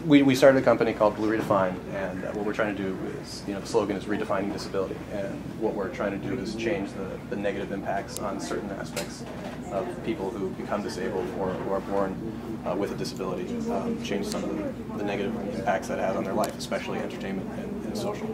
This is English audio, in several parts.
we started a company called Redefined, and what we're trying to do is, the slogan is redefining disability, and what we're trying to do is change the negative impacts on certain aspects of people who become disabled or who are born with a disability, change some of the negative impacts that it has on their life, especially entertainment and social.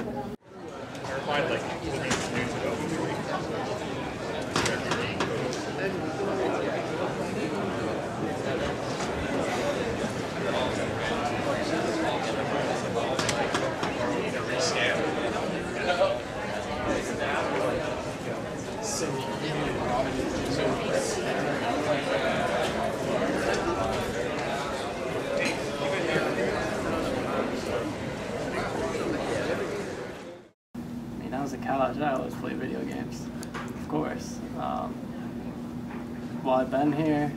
When I was in college, I always played video games, of course. While I've been here,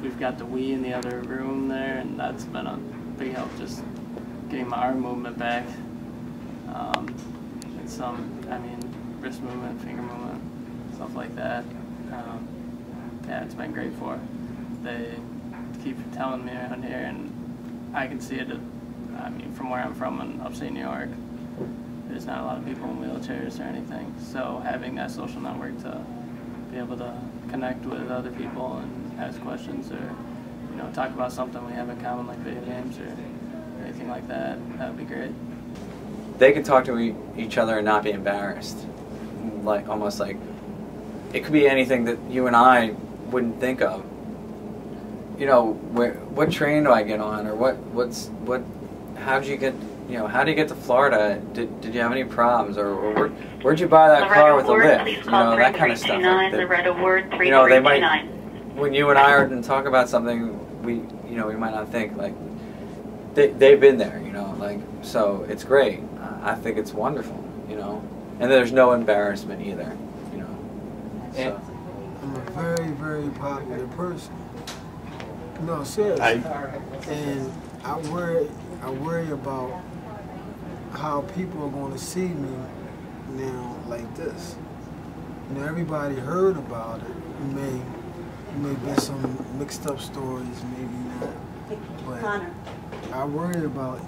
we've got the Wii in the other room there, and that's been a big help, just getting my arm movement back. And some, wrist movement, finger movement, stuff like that. Yeah, it's been great for. They keep telling me around here, and I can see it. From where I'm from in upstate New York, there's not a lot of people in wheelchairs or anything. So having that social network to be able to connect with other people and ask questions, or talk about something we have in common, like video games or anything like that, that would be great. They can talk to each other and not be embarrassed. Almost like it could be anything that you and I wouldn't think of. What train do I get on, or how do you get to Florida? Did you have any problems, or where'd you buy that car with the lift? That kind of stuff. They might, when you and I are to talk about something, we might not think, like, they've been there, so it's great. I think it's wonderful, and there's no embarrassment either, So. I'm a very, very popular person. No, seriously. And I worry about how people are going to see me now like this. Everybody heard about it. May be some mixed up stories, maybe not. But I worry about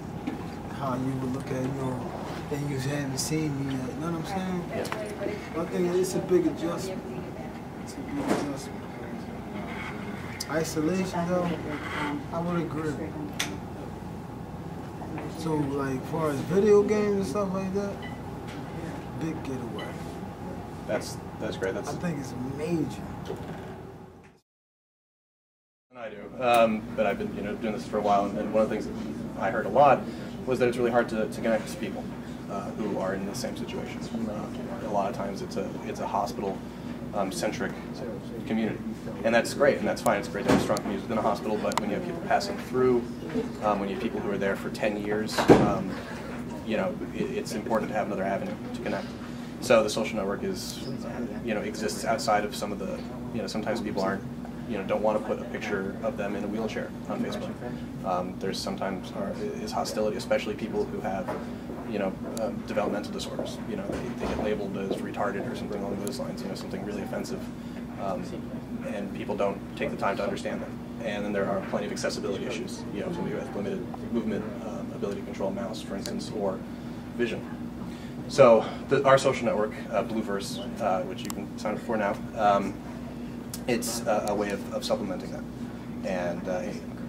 how you would look at and you haven't seen me yet. You know what I'm saying? Yeah. I think it's a big adjustment. It's a big adjustment. Isolation, though, I would agree. So, like, as far as video games and stuff like that, big getaway. That's great. I think it's major. And I do, but I've been doing this for a while, and one of the things that I heard a lot was that it's really hard to connect to people who are in the same situation. A lot of times it's a hospital centric community, and that's great, and that's fine. It's great to have strong communities within a hospital, but when you have people passing through, when you have people who are there for 10 years, it's important to have another avenue to connect. So the social network exists outside of some of the, sometimes people don't want to put a picture of them in a wheelchair on Facebook. There's sometimes is hostility, especially people who have, developmental disorders. They get labeled as retarded or something along those lines, something really offensive. And people don't take the time to understand that. And then there are plenty of accessibility issues. Somebody who has limited movement, ability to control a mouse, for instance, or vision. So our social network, Blueverse, which you can sign up for now, it's a way of supplementing that and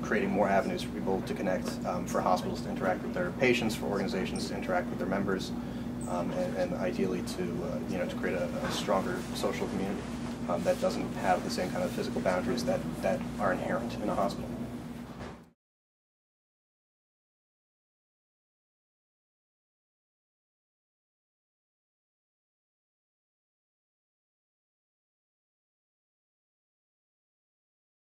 creating more avenues for people to connect, for hospitals to interact with their patients, for organizations to interact with their members, and ideally to create a stronger social community that doesn't have the same kind of physical boundaries that are inherent in a hospital.